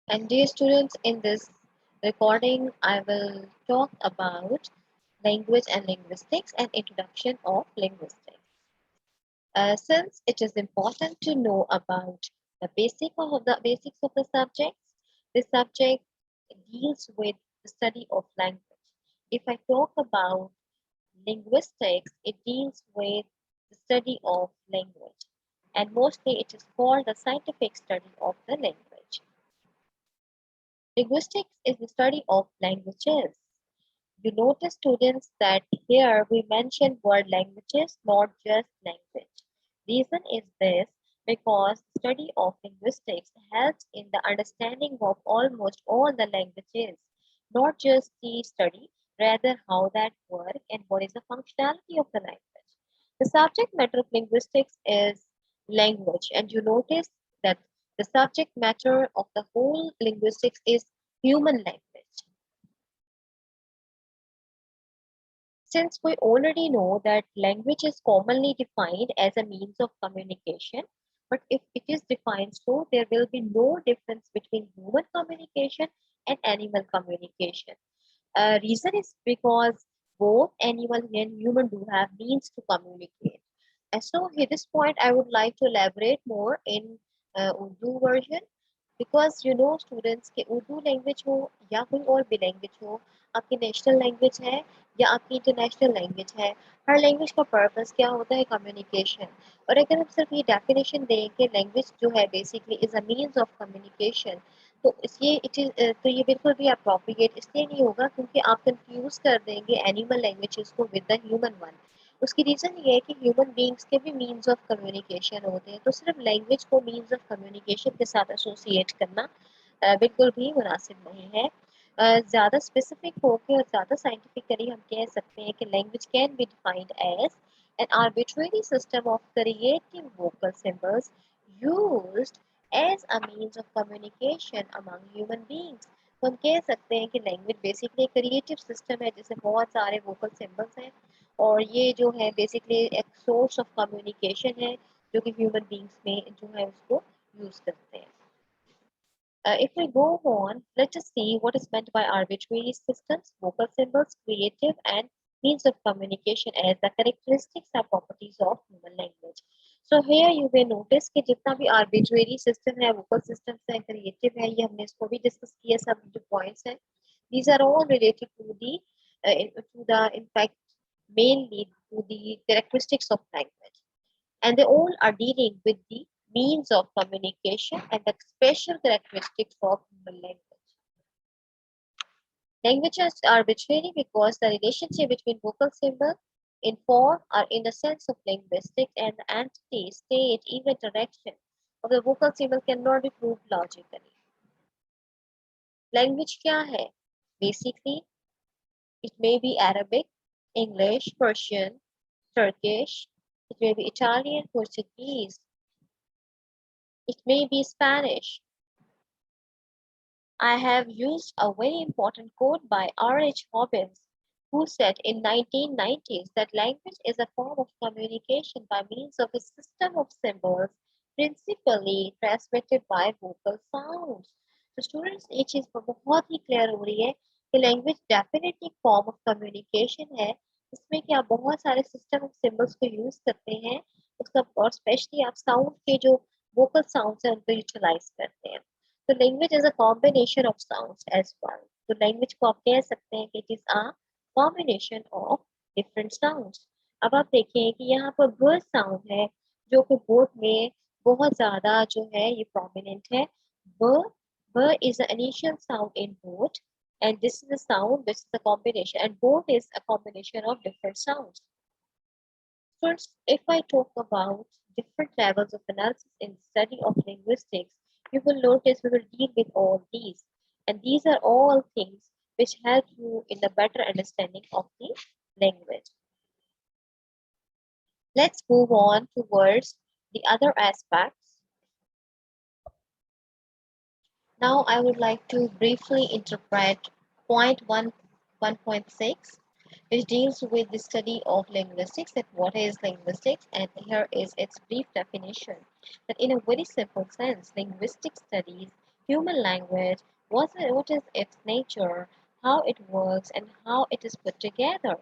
And dear students, in this recording, I will talk about language and linguistics and introduction of linguistics. Since it is important to know about the basics of the subjects, this subject deals with the study of language. If I talk about linguistics, it deals with the study of language, and mostly it is called the scientific study of the language. Linguistics is the study of languages. You notice, students, that here we mention word languages, not just language. Reason is this because study of linguistics helps in the understanding of almost all the languages, not just the study, rather how that work and what is the functionality of the language. The subject matter of linguistics is language, and you notice that the subject matter of the whole linguistics is human language. Since we already know that language is commonly defined as a means of communication, but if it is defined so, there will be no difference between human communication and animal communication. Reason is because both animal and human do have means to communicate. And so at this point, I would like to elaborate more in Urdu version because students के Urdu language हो या कोई और भी language हो आपकी national language है या आपकी इंटरनेशनल लैंग्वेज है हर लैंग्वेज का पर्पस क्या होता है कम्युनिकेशन और अगर हम सिर्फ ये डेफिनेशन दें कि लैंग्वेज जो है basically is a means of communication तो इसलिए तो ये बिल्कुल भी अप्रोप्रिएट इसलिए नहीं होगा क्योंकि आप कंफ्यूज कर देंगे एनिमल लैंग्वेजेस को विद द ह्यूमन वन उसकी रीज़न ये है कि ह्यूमन बींग्स के भी मीन्स ऑफ कम्युनिकेशन होते हैं तो सिर्फ लैंग्वेज को मीन्स ऑफ कम्युनिकेशन के साथ एसोसिएट करना बिल्कुल भी मुनासिब नहीं है ज़्यादा स्पेसिफिक होकर और ज़्यादा साइंटिफिकली हम कह सकते हैं कि language can be defined as an arbitrary system of creating vocal symbols used as a means of communication among human beings. तो हम कह सकते हैं कि लैंग्वेज बेसिकली क्रिएटिव सिस्टम है जिसमें बहुत सारे वोकल सिंबल्स हैं और ये जो है बेसिकली एक सोर्स ऑफ कम्युनिकेशन है जो कि ह्यूमन बींग्स में जो है उसको यूज करते हैं if we go on, let us see what is meant by arbitrary systems, vocal symbols, creative and means of communication as the characteristics and properties of human language. So here you may notice कि जितना भी arbitrary system है, vocal systems है, creative है, ये हमने इसको भी discuss किया सब जो points हैं. These are all related to the in fact mainly to the characteristics of language and they all are dealing with the means of communication and the special characteristics of human language. Languages are arbitrary because the relationship between vocal symbols in form or in the sense of linguistics and the entity, state, even direction of the vocal symbol cannot be proved logically. Language क्या है? Basically, it may be Arabic, English, Persian, Turkish, it may be Italian, Portuguese, it may be Spanish. I have used a very important quote by R.H. Hobbins, who said in 1990s that language is a form of communication by means of a system of symbols principally transmitted by vocal sounds. तो students ये चीज़ बहुत ही clear हो रही है कि language definitely form of communication है इसमें कि आप बहुत सारे सिस्टम ऑफ सिंबल्स को यूज करते हैं उसका और स्पेशली आप साउंड के जो वोकल साउंड्स हैं उनको यूटिलाइज करते हैं तो language is a combination of sounds as well तो लैंग्वेज को आप कह सकते हैं कि it is a combination of different sounds अब आप देखें कि यहाँ पर ब साउंड है जो कि बोर्ड में बहुत ज़्यादा जो है ये प्रोमिनेंट है ब ब is the initial sound in both and this is the sound which is the combination and both is a combination of different sounds. First, if I talk about different levels of analysis in study of linguistics, you will notice we will deal with all these. And these are all things which help you in the better understanding of the language. Let's move on towards the other aspects. Now I would like to briefly interpret point 1.6 which deals with the study of linguistics and what is linguistics and here is its brief definition that in a very simple sense linguistic studies Human language, what is its nature, how it works, and how it is put together.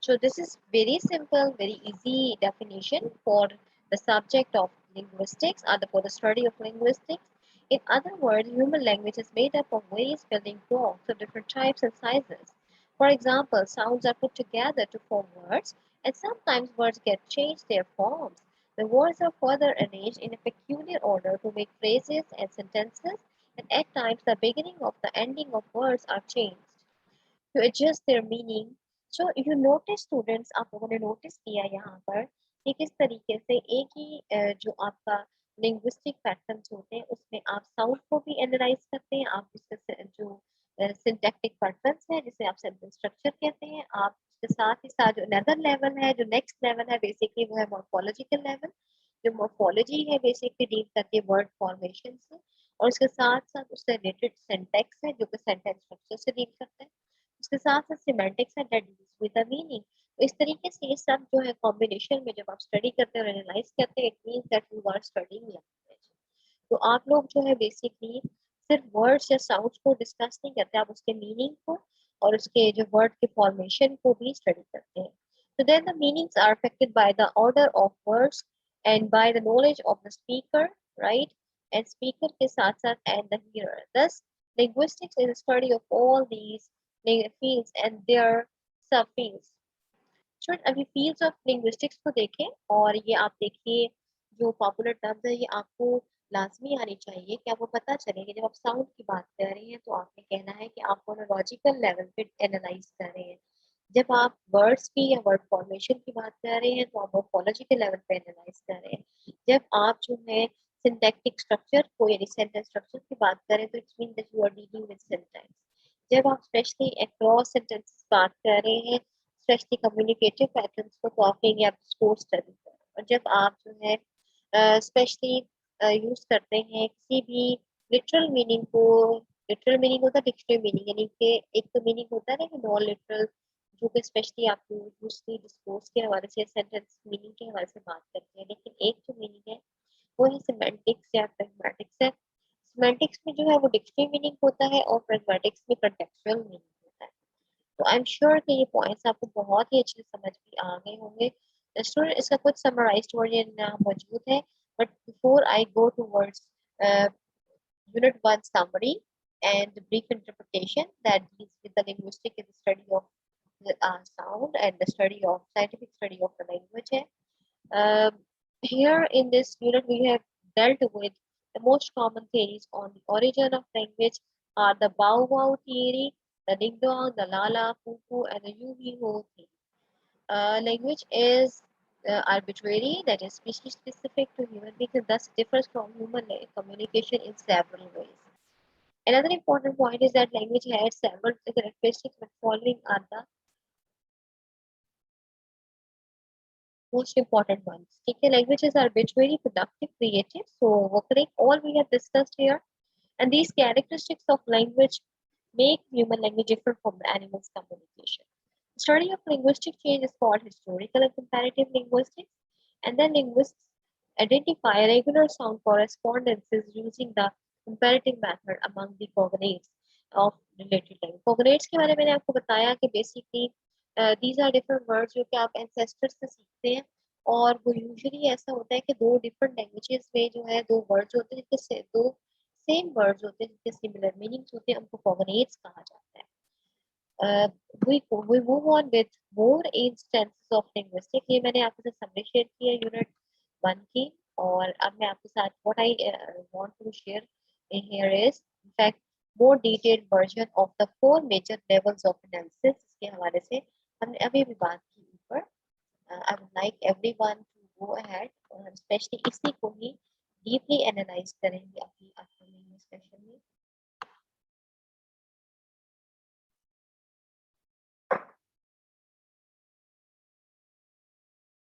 So this is very simple, very easy definition for the subject of linguistics or for the study of linguistics. In other words, human language is made up of various building blocks of different types and sizes. For example, sounds are put together to form words, and sometimes words get changed their forms. The words are further arranged in a peculiar order to make phrases and sentences, and at times the beginning of the ending of words are changed to adjust their meaning. So you notice students आप लोगों ने notice किया यहाँ पर कि किस तरीके से एक ही जो आपका लिंग्विस्टिक पैटर्न्स होते हैं उसमें आप साउंड को भी एनालाइज करते हैं, आप इसके जो सिंटैक्टिक पैटर्न्स है जिसे आप सेंटेंस स्ट्रक्चर कहते हैं, आप इसके साथ ही साथ जो अनदर लेवल है, जो नेक्स्ट लेवल है बेसिकली वो है मॉर्फोलॉजिकल लेवल। जो मॉर्फोलॉजी है बेसिकली डील करती है वर्ड फॉर्मेशन से, और उसके साथ साथ उससे रिलेटेड सिंटैक्स है जो कि सेंटेंस स्ट्रक्चर से डील करता है। उसके साथ साथ सिमेंटिक्स है that deals with the meaning. तो इस तरीके से ये सब जो है कॉम्बिनेशन में जब आप स्टडी करते हैं और एनालाइज करते हैं, it means that you are studying language. तो आप लोग जो है बेसिकली सिर्फ वर्ड्स या साउंड्स को डिस्कस नहीं करते, आप उसके मीनिंग को और उसके जो वर्ड के फॉर्मेशन को भी स्टडी करते हैं। So then the meanings are affected by the order of words and by the knowledge of the speaker, right? And speaker के साथ साथ and the hearer. Thus, linguistics is a study of all these fields and their subfields. Student अभी fields of linguistics को देखें, और ये आप देखिए जो पॉपुलर टर्म्स है ये आपको लाजमी आनी चाहिए कि आपको पता चले कि जब आप साउंड की बात कर रहे हैं तो आपने कहना है कि आप फोनोलॉजिकल लेवल पे एनालाइज कर रहे हैं। जब आप वर्ड्स की या वर्ड फॉर्मेशन की बात कर रहे हैं तो आप मोर्फोलॉजिकल लेवल पे एनालाइज कर रहे हैं। जब आप जो है सिंटैक्टिक स्ट्रक्चर को यानी सेंटेंस स्ट्रक्चर की बात करें तो it's mean that you are dealing with syntax. जब आप स्पेशली अक्रॉस सेंटेंसेस बात कर रहे हैं, स्पेशली कम्युनिकेटिव पैटर्न्स को, तो आप कहेंगे आप स्कोर स्टडी करें। और जब आप जो है स्पेशली यूज करते हैं किसी भी लिटरल मीनिंग को, लिटरल मीनिंग होता है डिक्शनरी मीनिंग, यानी कि एक तो मीनिंग होता है ना कि नॉन लिटरल, जो कि स्पेशली आप यूजली डिस्कोर्स के हवाले से सेंटेंस मीनिंग के हवाले से बात करते हैं, लेकिन एक जो मीनिंग है वो है सिमेंटिक्स या प्रैग्मेटिक्स है। सिमेंटिक्स में जो है वो डिक्शनरी मीनिंग होता है और प्रैग्मेटिक्स में कंटेक्चुअल मीनिंग होता है। तो आई एम श्योर कि ये पॉइंट्स आपको बहुत ही अच्छे से समझ भी आ गए होंगे। स्टूडेंट इसका कुछ समराइज्ड वर्जन मौजूद है, but before I go towards unit 1 summary and brief interpretation that deals with the linguistic and the study of the sound and the study of scientific study of the language. Um, Here in this unit, we have dealt with the most common theories on the origin of language are the Bow Wow theory, the Ding Dong, the Lala, Fufu, and the Yu Ho theory. Language is arbitrary, that is species specific to human beings, and thus differs from human communication in several ways. Another important point is that language has several characteristics, but following are the most important ones. Okay, languages are arbitrary, productive, creative. So, working all we have discussed here, and these characteristics of language make human language different from the animal's communication. The study of linguistic change is called historical and comparative linguistics, and then linguists identify regular sound correspondences using the comparative method among the cognates of related language. Cognates के बारे में मैंने आपको बताया कि basically these are different words जो कि आप ancestors से सीखते हैं, और वो यूजुअली ऐसा होता है कि दो डिफरेंट लैंग्वेजेस में जो है दो वर्ड्स होते हैं जिनके दो सेम वर्ड्स होते हैं जिनके सिमिलर मीनिंग्स होते हैं, उनको कॉग्नेट्स कहा जाता है। We move on with more instances of linguistics। ये मैंने आपके साथ समरी शेयर की है यूनिट 1 की, और अब मैं आपके साथ what I want to share in here is in fact more detailed version of the four major levels of analysis। इसके हवाले से हमने अभी भी बात की ऊपर। I would like everyone to go ahead और especially इसी को ही deeply analyze करेंगे अपनी upcoming सेशन में।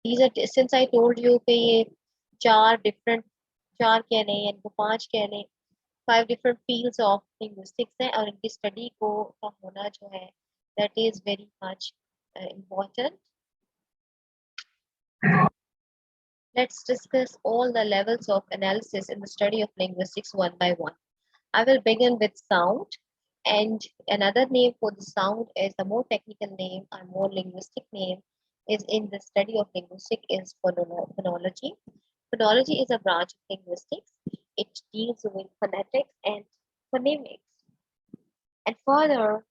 These are since I told you कि ये चार कह लें या इनको पांच कह लें, 5 different fields of linguistics है, और इनकी स्टडी को का होना जो है that is very much important. Let's discuss all the levels of analysis in the study of linguistics one by one. I will begin with sound. And another name for the sound is the more technical name or more linguistic name is in the study of linguistics is phonology. Phonology is a branch of linguistics. It deals with phonetics and phonemics. And further,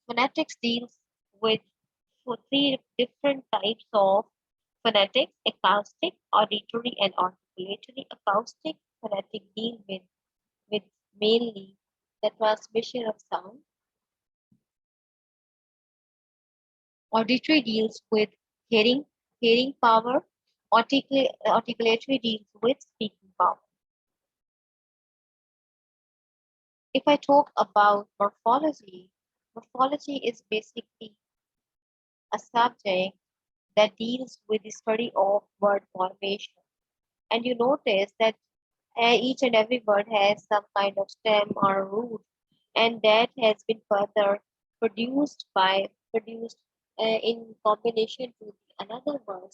phonetics deals with three different types of phonetics: acoustic, auditory, and articulatory. Acoustic phonetic deal with mainly the transmission of sound. Auditory deals with hearing, hearing power. Articulatory deals with speaking power. If I talk about morphology, morphology is basically a subject that deals with the study of word formation. And you notice that each and every word has some kind of stem or root, and that has been further produced in combination to another word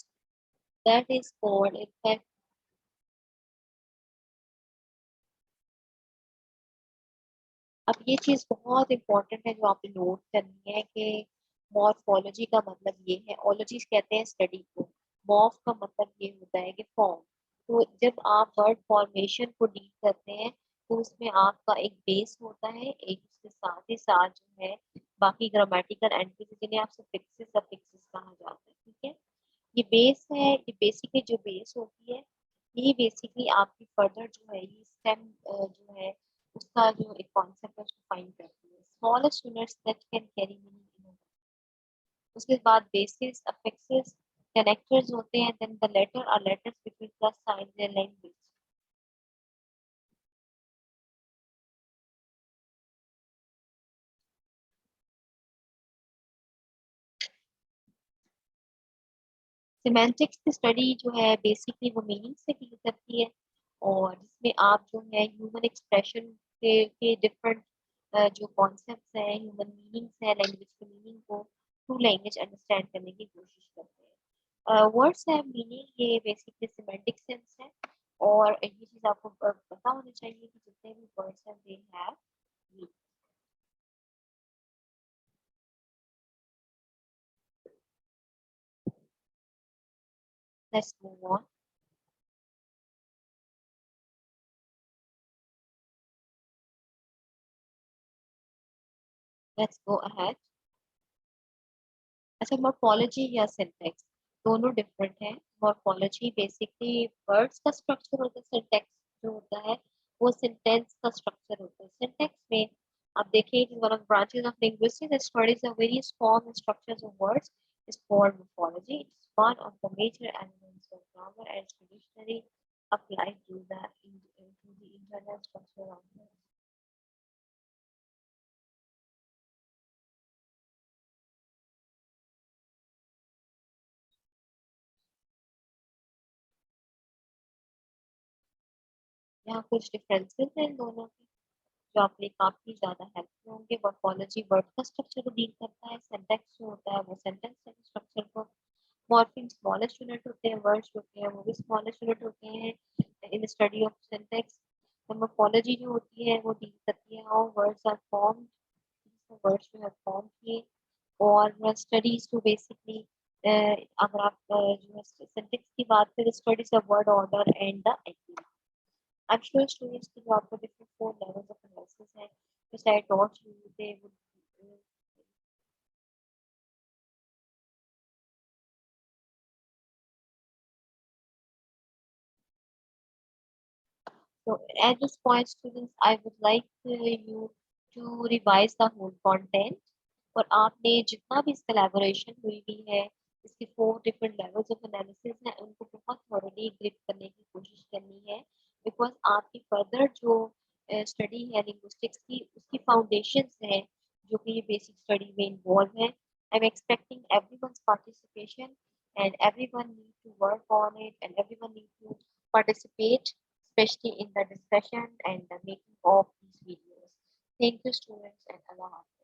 that is called in fact. अब ये चीज बहुत important है जो आपने note करनी है कि मॉर्फोलॉजी का मतलब ये है, ओलॉजी कहते हैं स्टडी को, मॉर्फ का मतलब ये होता है कि फॉर्म। तो जब आप वर्ड फॉर्मेशन को डील करते हैं तो उसमें आपका एक बेस होता है, एक उसके साथ ही साथ जो है बाकी ग्रामेटिकल एंटिटीज जिन्हें आप सफिक्सेस सफिक्सेस कहा जाता है। ठीक है, ये बेस है, ये बेसिकली जो बेस होती है ये बेसिकली आपकी फर्दर जो है ये स्टेम जो है उसका जो एक कॉन्सेप्ट है उसको फाइंड करती है। Smallest units that can carry meaning in. उसके बाद बेसिस अफिक्सेस कनेक्टर्स होते हैं, then the letter are letters between plus sign and language. Semantics की स्टडी जो है बेसिकली वो मीनिंग से डील करती है, और जिसमें आप जो है ह्यूमन एक्सप्रेशन के डिफरेंट जो कॉन्सेप्ट्स हैं, ह्यूमन मीनिंग्स हैं, लैंग्वेज के मीनिंग को थ्रू लैंग्वेज अंडरस्टैंड करने की कोशिश करते हैं। वर्ड्स हैव मीनिंग, ये बेसिकली सिमेंटिक सेंस है, और ये चीज़ आपको पता होनी चाहिए कि जितने भी वर्ड्स हैं they have meaning. Let's move on. Let's go ahead. अच्छा, मॉर्फोलॉजी या सिंटैक्स दोनों डिफरेंट है। मॉर्फोलॉजी बेसिकली वर्ड्स का स्ट्रक्चर होता है, सिंटैक्स जो होता है वो सेंटेंस का स्ट्रक्चर होता है। सिंटैक्स में आप देखिए it is one of branches of linguistics that studies the various form and structures of words is called morphology. It's one of the major elements of grammar and traditionally applied to the internal structure of words. यहाँ कुछ differences हैं इन दोनों के जो आपने काफी ज्यादा helpful होंगे। मॉर्फोलॉजी वर्ड का स्ट्रक्चर को डील करता है, सिंटैक्स जो होता है वो सेंटेंस स्ट्रक्चर को। मॉर्फिम स्मॉलेस्ट यूनिट होते हैं, वर्ड्स होते हैं वो भी स्मॉलेस्ट यूनिट होते हैं in study of syntax. Morphology जो होती है वो डील करती है how words are formed, words जो है फॉर्म किए। और स्टडीज टू बेसिकली अगर आप जो है सिंटैक्स की बात करें, studies of word order and the entity. I'm sure students can go for different four levels of analysis and which I taught you, they would so at this point students I would like you to revise the whole content। और आपने जितना भी इस collaboration हुई भी है, इसके 4 different levels of analysis हैं उनको बहुत thoroughly grip करने की कोशिश करनी है, because आपकी further जो study है linguistics की उसकी foundations हैं जो कि ये basic study में involve है। I'm expecting everyone's participation and everyone need to work on it and everyone need to participate, especially in the discussion and the making of these videos. Thank you students and Allah Hafiz.